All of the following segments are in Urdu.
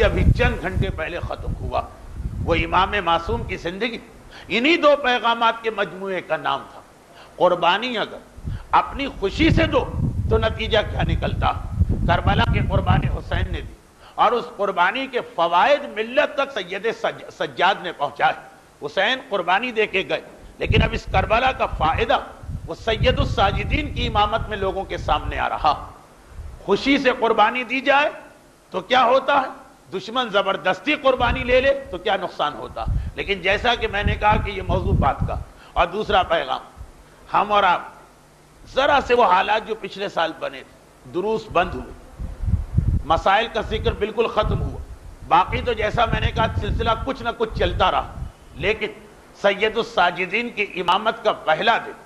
ابھی چند گھنٹے پہلے ختم ہوا۔ وہ امام معصوم کی زندگی انہی دو پیغامات کے مجموعے کا نام تھا۔ قربانی اگر اپنی خوشی سے دو تو نتیجہ کیا نکلتا؟ کربلا کی قربانی حسین نے دی اور اس قربانی کے فوائد ملت تک سید سجاد نے پہنچائے۔ حسین قربانی دے کے گئے، لیکن اب اس کربلا کا فائدہ وہ سید الساجدین کی امامت میں لوگوں کے سامنے آ رہا۔ خوشی سے قربانی دی جائے تو کیا ہوتا ہے؟ دشمن زبردستی قربانی لے لے تو کیا نقصان ہوتا؟ لیکن جیسا کہ میں نے کہا کہ یہ موضوع بات کا، اور دوسرا پیغام، ہم اور آپ ذرا سے وہ حالات جو پچھلے سال بنے تھے، دروس بند ہوئے، مسائل کا ذکر بالکل ختم ہوا، باقی تو جیسا میں نے کہا سلسلہ کچھ نہ کچھ چلتا رہا، لیکن سید الساجدین کی امامت کا پہلا دن،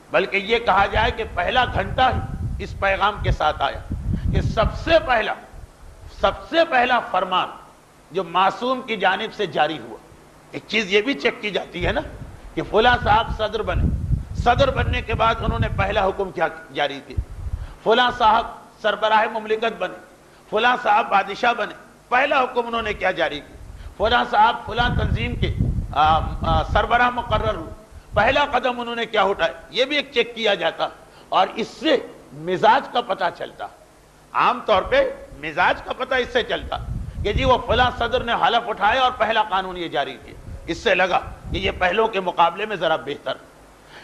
بلکہ یہ کہا جائے کہ پہلا گھنٹہ ہی اس پیغام کے ساتھ آیا کہ سب سے پہلا فرمان جو معصوم کی جانب سے جاری ہوا۔ ایک چیز یہ بھی چیک کی جاتی ہے نا کہ فلاں صاحب صدر بنے، صدر بننے کے بعد انہوں نے پہلا حکم کیا جاری کیا، فلاں صاحب سربراہ مملکت بنے، فلاں صاحب بادشاہ بنے، پہلا حکم انہوں نے کیا جاری کیا، فلاں صاحب فلاں تنظیم کے سربراہ مقرر ہوئے، پہلا قدم انہوں نے کیا اٹھایا، یہ بھی ایک چیک کیا جاتا، اور اس سے مزاج کا پتہ چلتا۔ عام طور پہ مزاج کا پتہ اس سے چلتا کہ جی وہ فلاں صدر نے حلف اٹھایا اور پہلا قانون یہ جاری کیا، اس سے لگا کہ یہ پہلوں کے مقابلے میں ذرا بہتر،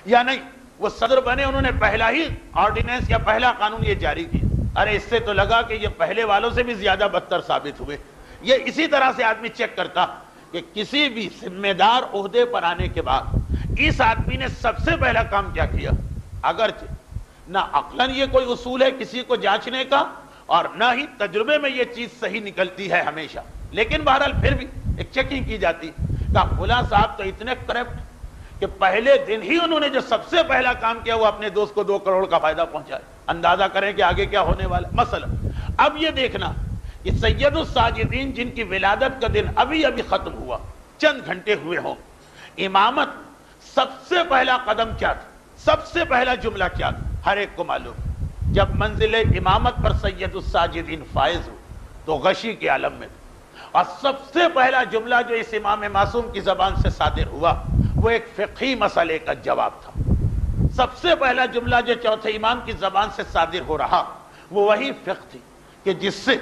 یا نہیں وہ صدر بنے انہوں نے پہلا ہی آرڈیننس یا پہلا قانون یہ جاری کیا، ارے اس سے تو لگا کہ یہ پہلے والوں سے بھی زیادہ بدتر ثابت ہوئے۔ یہ اسی طرح سے آدمی چیک کرتا کہ کسی بھی ذمہ دار عہدے پر آنے کے بعد اس آدمی نے سب سے پہلا کام کیا کیا، اگرچہ نہ عقلاً یہ کوئی اصول ہے کسی کو جانچنے کا، اور نہ ہی تجربے میں یہ چیز صحیح نکلتی ہے ہمیشہ، لیکن بہرحال پھر بھی ایک چیکنگ کی جاتی کہ فلاں صاحب تو اتنے کرپٹ کہ پہلے دن ہی انہوں نے جو سب سے پہلا کام کیا وہ اپنے دوست کو 2 کروڑ کا فائدہ پہنچایا۔ اندازہ کریں کہ آگے کیا ہونے والا مثلا۔ اب یہ دیکھنا کہ سید الساجدین جن کی ولادت کا دن ابھی ختم ہوا، چند گھنٹے ہوئے ہوں، امامت سب سے پہلا قدم کیا تھا، سب سے پہلا جملہ کیا تھا؟ ہر ایک کو معلوم، جب منزل امامت پر سید الساجدین فائز ہو تو غشی کے عالم میں، اور سب سے پہلا جملہ جو اس امام معصوم کی زبان سے صادر ہوا وہ ایک فقہی مسئلے کا جواب تھا۔ سب سے پہلا جملہ جو چوتھے امام کی زبان سے صادر ہو رہا وہ وہی فقہ تھی کہ جس سے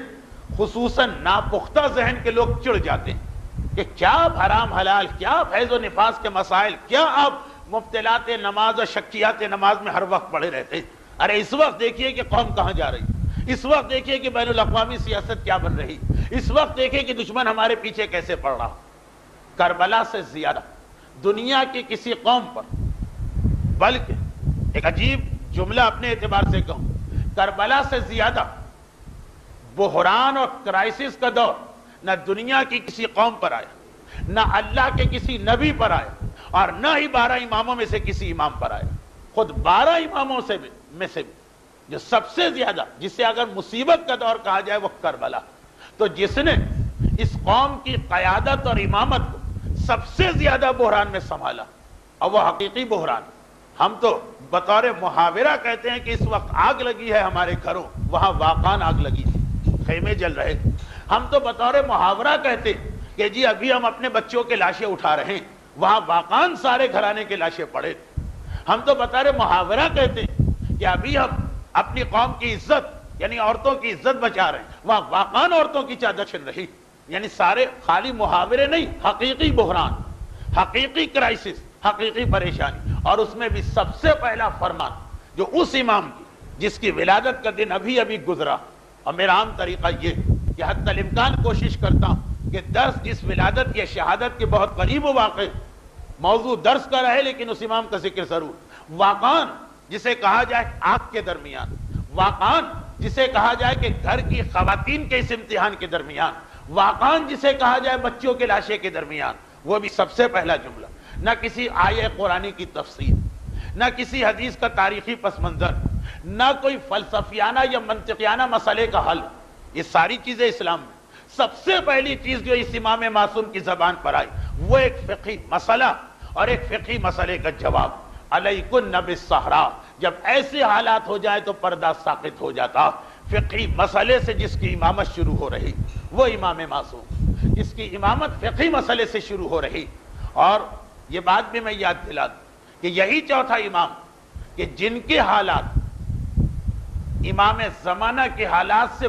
خصوصاً ناپختہ ذہن کے لوگ چڑ جاتے ہیں کہ کیا آپ حرام حلال، کیا آپ حیض و نفاس کے مسائل، کیا آپ مبتلات نماز اور شکیات نماز میں ہر وقت پڑے رہتے ہیں۔ ارے اس وقت دیکھیے کہ قوم کہاں جا رہی، اس وقت دیکھیے کہ بین الاقوامی سیاست کیا بن رہی، اس وقت دیکھیے کہ دشمن ہمارے پیچھے کیسے پڑ رہا۔ کربلا سے زیادہ دنیا کی کسی قوم پر، بلکہ ایک عجیب جملہ اپنے اعتبار سے کہوں، کربلا سے زیادہ بحران اور کرائسس کا دور نہ دنیا کی کسی قوم پر آیا، نہ اللہ کے کسی نبی پر آیا، اور نہ ہی 12 اماموں میں سے کسی امام پر آیا۔ خود 12 اماموں میں سے بھی جو سب سے زیادہ، جسے اگر مصیبت کا دور کہا جائے وہ کربلا، تو جس نے اس قوم کی قیادت اور امامت کو سب سے زیادہ بحران میں سنبھالا، اور وہ حقیقی بحران، ہم تو بطور محاورہ کہتے ہیں کہ اس وقت آگ لگی ہے ہمارے گھروں، وہاں واقعاً آگ لگی تھی، خیمے جل رہے تھے۔ ہم تو بطور محاورہ کہتے ہیں کہ جی ابھی ہم اپنے بچوں کے لاشیں اٹھا رہے ہیں، وہاں واقعاً سارے گھرانے کے لاشیں پڑے تھے۔ ہم تو بطور محاورہ کہتے ہیں کہ ابھی ہم اپنی قوم کی عزت یعنی عورتوں کی عزت بچا رہے ہیں، وہاں واقعاً عورتوں کی چادر چھن رہی۔ یعنی سارے خالی محاورے نہیں، حقیقی بحران، حقیقی کرائسس، حقیقی پریشانی، اور اس میں بھی سب سے پہلا فرمان جو اس امام کی جس کی ولادت کا دن ابھی گزرا۔ اور میرا عام طریقہ یہ کہ حتی الامکان کوشش کرتا ہوں کہ درس جس ولادت یا شہادت کے بہت قریب و واقع، موضوع درس کا رہے لیکن اس امام کا ذکر ضرور، واقعاً جسے کہا جائے آنکھ کے درمیان، واقعاً جسے کہا جائے کہ گھر کی خواتین کے اس امتحان کے درمیان، واقعاً جسے کہا جائے بچوں کے لاشے کے درمیان، وہ بھی سب سے پہلا جملہ، نہ کسی آیہ قرآنی کی تفسیر، نہ کسی حدیث کا تاریخی پس منظر، نہ کوئی فلسفیانہ یا منطقیانہ مسئلے کا حل، یہ ساری چیزیں اسلام میں سب سے پہلی چیز جو اس امام معصوم کی زبان پر آئی وہ ایک فقہی مسئلہ اور ایک فقہی مسئلے کا جواب۔ علیکن بالصحراء، جب ایسے حالات ہو جائے تو پردہ ساقط ہو جاتا، فقہی مسئلے سے جس کی امامت شروع ہو رہی وہ امام معصوم، جس کی امامت فقہی مسئلے سے شروع ہو رہی. اور یہ بات بھی میں یاد دلا دوں کہ یہی چوتھا امام کہ جن کے حالات امام زمانہ کے حالات سے